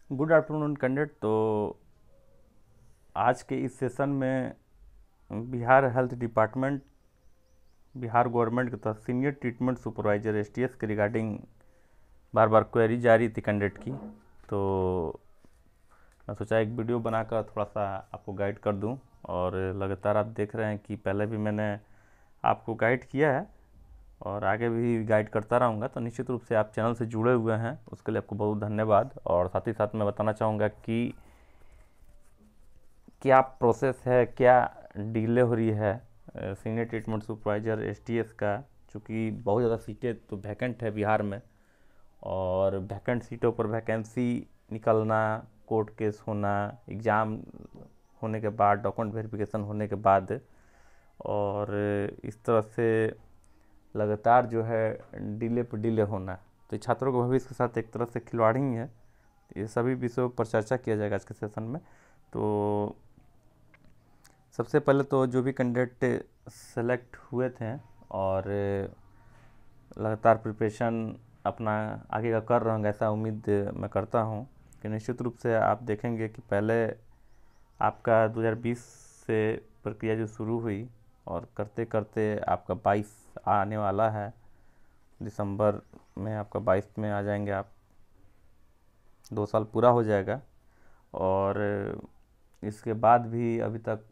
Good afternoon candidate. तो आज के इस सेशन में Bihar health department, Bihar government की तरफ सीनियर ट्रीटमेंट सुपरवाइजर एसटीएस के रिगार्डिंग बार बार क्वेरी जा रही थी कैंडिडेट की। तो मैं सोचा एक वीडियो बनाकर थोड़ा सा आपको गाइड कर दूं। और लगातार आप देख रहे हैं कि पहले भी मैंने आपको गाइड किया है और आगे भी गाइड करता रहूँगा। तो निश्चित रूप से आप चैनल से जुड़े हुए हैं, उसके लिए आपको बहुत धन्यवाद। और साथ ही साथ मैं बताना चाहूँगा कि क्या प्रोसेस है, क्या डिले हो रही है सीनियर ट्रीटमेंट सुपरवाइजर एसटीएस का। चूँकि बहुत ज़्यादा सीटें तो वैकेंट है बिहार में, और वैकेंट सीटों पर वैकेंसी निकलना, कोर्ट केस होना, एग्ज़ाम होने के बाद, डॉक्यूमेंट वेरिफिकेशन होने के बाद, और इस तरह से लगातार जो है डिले पर डिले होना, तो छात्रों के भविष्य के साथ एक तरह से खिलवाड़ ही है। ये सभी विषयों पर चर्चा किया जाएगा आज के सेशन में। तो सबसे पहले तो जो भी कैंडिडेट सेलेक्ट हुए थे और लगातार प्रिपरेशन अपना आगे का कर रहे होंगे, ऐसा उम्मीद मैं करता हूँ कि निश्चित रूप से आप देखेंगे कि पहले आपका 2020 से प्रक्रिया जो शुरू हुई और करते करते आपका 22 आने वाला है। दिसंबर में आपका 22 में आ जाएंगे आप, 2 साल पूरा हो जाएगा। और इसके बाद भी अभी तक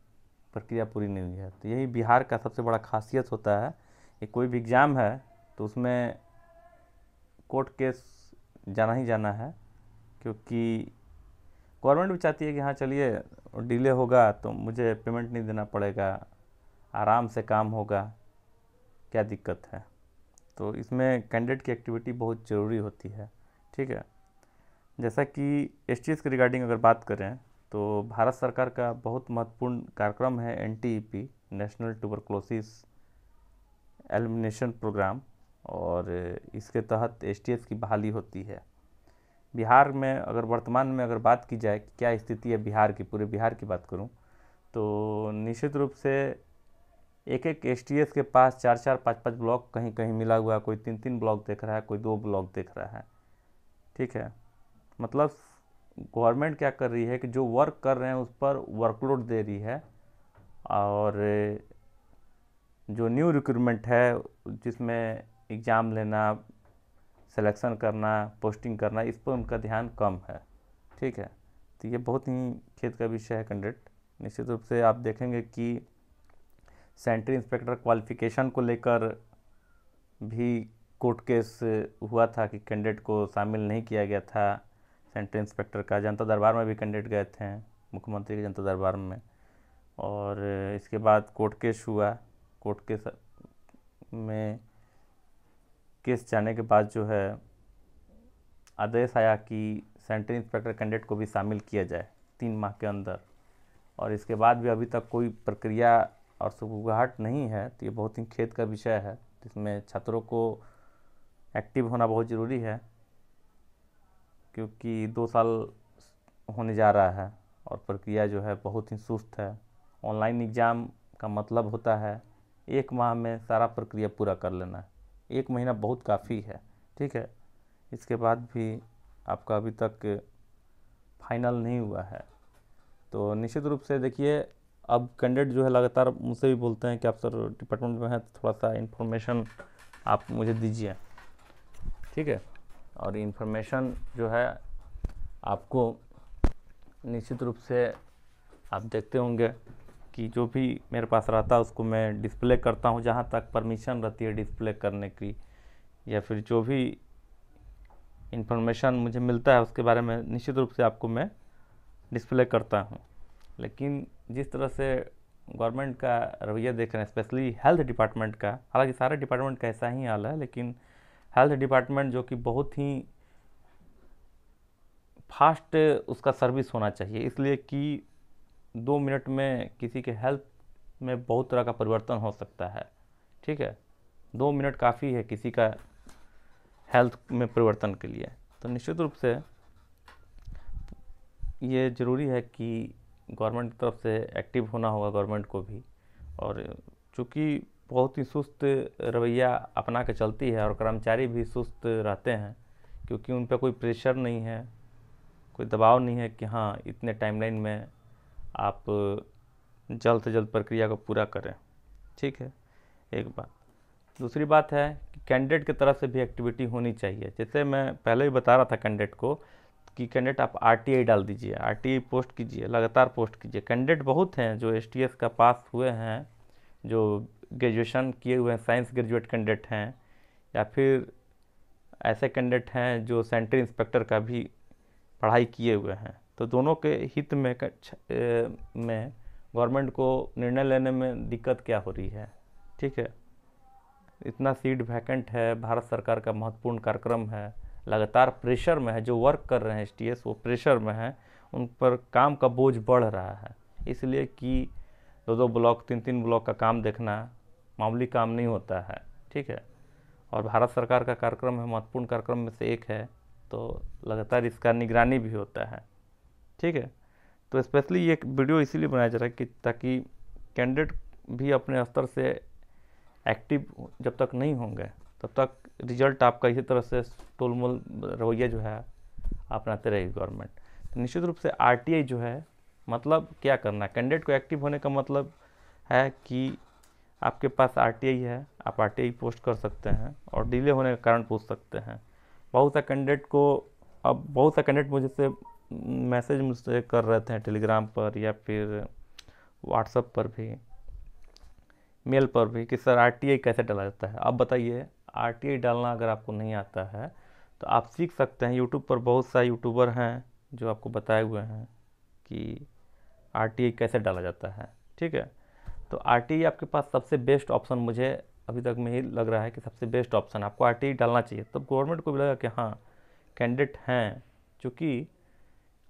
प्रक्रिया पूरी नहीं हुई है। तो यही बिहार का सबसे बड़ा खासियत होता है कि कोई भी एग्ज़ाम है तो उसमें कोर्ट केस जाना ही जाना है, क्योंकि गवर्नमेंट भी चाहती है कि हाँ चलिए डिले होगा तो मुझे पेमेंट नहीं देना पड़ेगा, आराम से काम होगा, क्या दिक्कत है। तो इसमें कैंडिडेट की एक्टिविटी बहुत ज़रूरी होती है। ठीक है, जैसा कि एसटीएस के रिगार्डिंग अगर बात करें तो भारत सरकार का बहुत महत्वपूर्ण कार्यक्रम है NTEP, national tuberculosis elimination programme, और इसके तहत एसटीएस की बहाली होती है। बिहार में अगर वर्तमान में अगर बात की जाए कि क्या स्थिति है बिहार की, पूरे बिहार की बात करूं तो निश्चित रूप से एक एक एसटीएस के पास 4-4, 5-5 ब्लॉक कहीं कहीं मिला हुआ है, कोई 3-3 ब्लॉक देख रहा है, कोई 2 ब्लॉक देख रहा है। ठीक है, मतलब गवर्नमेंट क्या कर रही है कि जो वर्क कर रहे हैं उस पर वर्कलोड दे रही है, और जो न्यू रिक्रूटमेंट है जिसमें एग्ज़ाम लेना, सिलेक्शन करना, पोस्टिंग करना, इस पर उनका ध्यान कम है। ठीक है, तो ये बहुत ही खेद का विषय है कैंडिडेट। निश्चित रूप से आप देखेंगे कि सेंट्री इंस्पेक्टर क्वालिफिकेशन को लेकर भी कोर्ट केस हुआ था कि कैंडिडेट को शामिल नहीं किया गया था। सेंट्री इंस्पेक्टर का जनता दरबार में भी कैंडिडेट गए थे, मुख्यमंत्री के जनता दरबार में, और इसके बाद कोर्ट केस हुआ। कोर्ट केस में केस जाने के बाद जो है आदेश आया कि सेंट्री इंस्पेक्टर कैंडिडेट को भी शामिल किया जाए 3 माह के अंदर, और इसके बाद भी अभी तक कोई प्रक्रिया और सुगबुगाहट नहीं है। तो ये बहुत ही खेद का विषय है, जिसमें छात्रों को एक्टिव होना बहुत ज़रूरी है, क्योंकि 2 साल होने जा रहा है और प्रक्रिया जो है बहुत ही सुस्त है। ऑनलाइन एग्ज़ाम का मतलब होता है 1 माह में सारा प्रक्रिया पूरा कर लेना। 1 महीना बहुत काफ़ी है। ठीक है, इसके बाद भी आपका अभी तक फाइनल नहीं हुआ है। तो निश्चित रूप से देखिए, अब कैंडिडेट जो है लगातार मुझसे भी बोलते हैं कि आप सर डिपार्टमेंट में हैं तो थोड़ा सा इन्फॉर्मेशन आप मुझे दीजिए। ठीक है, और इन्फॉर्मेशन जो है आपको निश्चित रूप से आप देखते होंगे कि जो भी मेरे पास रहता है उसको मैं डिस्प्ले करता हूँ, जहाँ तक परमिशन रहती है डिस्प्ले करने की, या फिर जो भी इन्फॉर्मेशन मुझे मिलता है उसके बारे में निश्चित रूप से आपको मैं डिस्प्ले करता हूँ। लेकिन जिस तरह से गवर्नमेंट का रवैया देख रहे हैं, स्पेशली हेल्थ डिपार्टमेंट का, हालांकि सारे डिपार्टमेंट का ऐसा ही हाल है, लेकिन हेल्थ डिपार्टमेंट जो कि बहुत ही फास्ट उसका सर्विस होना चाहिए, इसलिए कि 2 मिनट में किसी के हेल्थ में बहुत तरह का परिवर्तन हो सकता है। ठीक है, 2 मिनट काफ़ी है किसी का हेल्थ में परिवर्तन के लिए। तो निश्चित रूप से ये ज़रूरी है कि गवर्नमेंट की तरफ से एक्टिव होना होगा गवर्नमेंट को भी। और चूँकि बहुत ही सुस्त रवैया अपना के चलती है और कर्मचारी भी सुस्त रहते हैं, क्योंकि उन पर कोई प्रेशर नहीं है, कोई दबाव नहीं है कि हाँ इतने टाइमलाइन में आप जल्द से जल्द प्रक्रिया को पूरा करें। ठीक है, एक बात। दूसरी बात है कि कैंडिडेट की तरफ से भी एक्टिविटी होनी चाहिए। जैसे मैं पहले ही बता रहा था कैंडिडेट को कि कैंडिडेट आप आरटीआई डाल दीजिए, आरटीआई पोस्ट कीजिए, लगातार पोस्ट कीजिए। कैंडिडेट बहुत हैं जो एसटीएस का पास हुए हैं, जो ग्रेजुएशन किए हुए हैं, साइंस ग्रेजुएट कैंडिडेट हैं, या फिर ऐसे कैंडिडेट हैं जो सेंट्रल इंस्पेक्टर का भी पढ़ाई किए हुए हैं। तो दोनों के हित में गवर्नमेंट को निर्णय लेने में दिक्कत क्या हो रही है। ठीक है, इतना सीट वैकेंट है, भारत सरकार का महत्वपूर्ण कार्यक्रम है, लगातार प्रेशर में है, जो वर्क कर रहे हैं एसटीएस वो प्रेशर में है, उन पर काम का बोझ बढ़ रहा है। इसलिए कि 2-2 ब्लॉक 3-3 ब्लॉक का काम देखना मामूली काम नहीं होता है। ठीक है, और भारत सरकार का कार्यक्रम है, महत्वपूर्ण कार्यक्रम में से एक है, तो लगातार इसका निगरानी भी होता है। ठीक है, तो स्पेशली ये वीडियो इसीलिए बनाया जा रहा है कि ताकि कैंडिडेट भी अपने स्तर से एक्टिव जब तक नहीं होंगे तब तक रिजल्ट आपका इसी तरह से टोलमोल रवैया जो है अपनाते रहेगी गवर्नमेंट। तो निश्चित रूप से आरटीआई जो है, मतलब क्या करना, कैंडिडेट को एक्टिव होने का मतलब है कि आपके पास आरटीआई है, आप आरटीआई पोस्ट कर सकते हैं और डिले होने का कारण पूछ सकते हैं। बहुत सा कैंडिडेट मुझसे मैसेज मुझसे कर रहे थे टेलीग्राम पर या फिर व्हाट्सएप पर भी, मेल पर भी, कि सर आरटीआई कैसे डाला जाता है। अब बताइए, आरटीआई डालना अगर आपको नहीं आता है तो आप सीख सकते हैं। यूट्यूब पर बहुत सारे यूट्यूबर हैं जो आपको बताए हुए हैं कि आरटीआई कैसे डाला जाता है। ठीक है, तो आरटीआई आपके पास सबसे बेस्ट ऑप्शन मुझे अभी तक में ही लग रहा है कि सबसे बेस्ट ऑप्शन आपको आरटीआई डालना चाहिए। तब गवर्नमेंट को भी लगा कि हाँ कैंडिडेट हैं, चूँकि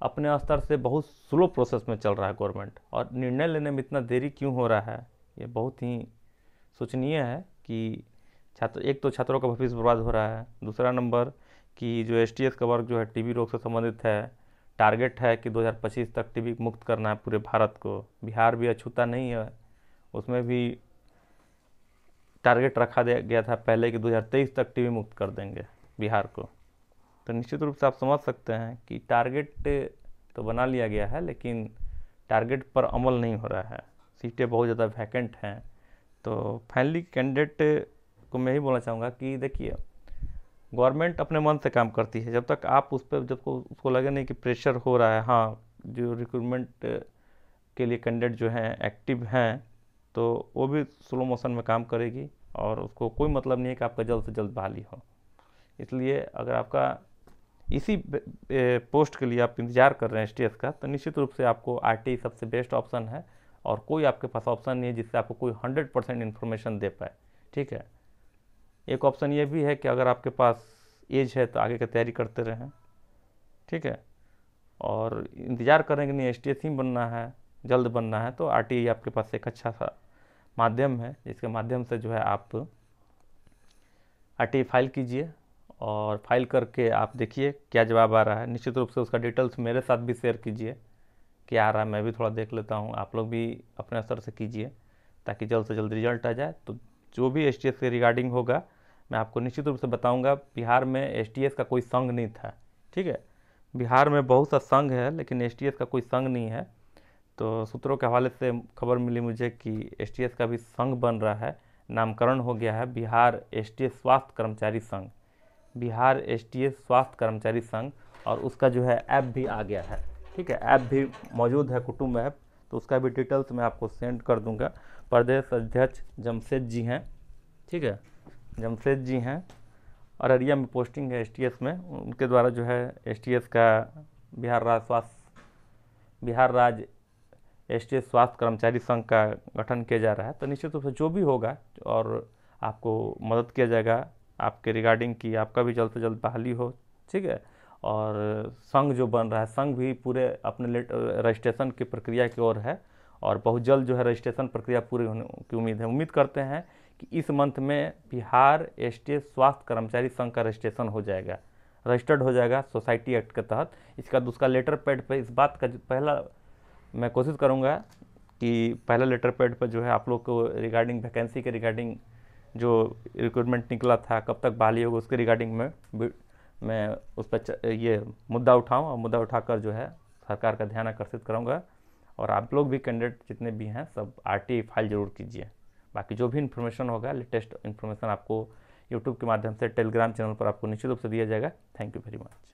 अपने स्तर से बहुत स्लो प्रोसेस में चल रहा है गवर्नमेंट, और निर्णय लेने में इतना देरी क्यों हो रहा है, ये बहुत ही सोचनीय है कि एक तो छात्रों का भविष्य बर्बाद हो रहा है, दूसरा नंबर कि जो एसटीएस का वर्क जो है टीबी रोग से संबंधित है, टारगेट है कि 2025 तक टीबी मुक्त करना है पूरे भारत को। बिहार भी अछूता नहीं है, उसमें भी टारगेट रखा गया था पहले कि 2023 तक टीबी मुक्त कर देंगे बिहार को। तो निश्चित रूप से आप समझ सकते हैं कि टारगेट तो बना लिया गया है लेकिन टारगेट पर अमल नहीं हो रहा है, सीटें बहुत ज़्यादा वैकेंट हैं। तो फाइनली कैंडिडेट को मैं ही बोलना चाहूँगा कि देखिए, गवर्नमेंट अपने मन से काम करती है। जब तक आप उस पर उसको लगे नहीं कि प्रेशर हो रहा है, हाँ जो रिक्रूटमेंट के लिए कैंडिडेट जो हैं एक्टिव हैं, तो वो भी स्लो मोशन में काम करेगी और उसको कोई मतलब नहीं है कि आपका जल्द से जल्द बहाली हो। इसलिए अगर आपका इसी पोस्ट के लिए आप इंतज़ार कर रहे हैं एसटीएस का, तो निश्चित रूप से आपको आरटीआई सबसे बेस्ट ऑप्शन है, और कोई आपके पास ऑप्शन नहीं है जिससे आपको कोई 100% इन्फॉर्मेशन दे पाए। ठीक है, एक ऑप्शन ये भी है कि अगर आपके पास एज है तो आगे की तैयारी करते रहें। ठीक है, और इंतज़ार करें कि नहीं एसटीएस ही बनना है, जल्द बनना है, तो आरटीआई आपके पास एक अच्छा सा माध्यम है जिसके माध्यम से जो है आप आरटीआई फाइल कीजिए, और फाइल करके आप देखिए क्या जवाब आ रहा है। निश्चित रूप से उसका डिटेल्स मेरे साथ भी शेयर कीजिए, क्या आ रहा है मैं भी थोड़ा देख लेता हूँ, आप लोग भी अपने स्तर से कीजिए ताकि जल्द से जल्द रिजल्ट आ जाए। तो जो भी एसटीएस के रिगार्डिंग होगा मैं आपको निश्चित रूप से बताऊंगा। बिहार में एसटीएस का कोई संघ नहीं था। ठीक है, बिहार में बहुत सा संघ है लेकिन एसटीएस का कोई संघ नहीं है। तो सूत्रों के हवाले से खबर मिली मुझे कि एसटीएस का भी संघ बन रहा है, नामकरण हो गया है बिहार एसटीएस स्वास्थ्य कर्मचारी संघ, बिहार एसटीएस स्वास्थ्य कर्मचारी संघ, और उसका जो है ऐप भी आ गया है। ठीक है, ऐप भी मौजूद है, कुटुंब ऐप, तो उसका भी डिटेल्स मैं आपको सेंड कर दूंगा। प्रदेश अध्यक्ष जमशेद जी हैं। ठीक है, जमशेद जी हैं, अररिया में पोस्टिंग है एसटीएस में, उनके द्वारा जो है एसटीएस का बिहार राज्य एसटीएस स्वास्थ्य कर्मचारी संघ का गठन किया जा रहा है। तो निश्चित रूप से जो भी होगा और आपको मदद किया जाएगा आपके रिगार्डिंग कि आपका भी जल्द से जल्द बहाली हो। ठीक है, और संघ जो बन रहा है, संघ भी पूरे अपने रजिस्ट्रेशन की प्रक्रिया की ओर है, और बहुत जल्द जो है रजिस्ट्रेशन प्रक्रिया पूरी होने की उम्मीद है। उम्मीद करते हैं कि इस मंथ में बिहार एसटीएस स्वास्थ्य कर्मचारी संघ का रजिस्ट्रेशन हो जाएगा, रजिस्टर्ड हो जाएगा सोसाइटी एक्ट के तहत। इसका दूसरा लेटर पैड पर इस बात का पहला मैं कोशिश करूँगा कि पहला लेटर पैड पर जो है आप लोग को रिगार्डिंग वैकेंसी के रिगार्डिंग जो रिक्रूटमेंट निकला था, कब तक बहाली होगा, उसके रिगार्डिंग में मैं उस पर ये मुद्दा उठाऊँ और मुद्दा उठाकर जो है सरकार का ध्यान आकर्षित कराऊंगा। और आप लोग भी कैंडिडेट जितने भी हैं सब RTI फाइल ज़रूर कीजिए। बाकी जो भी इन्फॉर्मेशन होगा, लेटेस्ट इन्फॉर्मेशन आपको यूट्यूब के माध्यम से, टेलीग्राम चैनल पर आपको निश्चित रूप से दिया जाएगा। Thank you very much.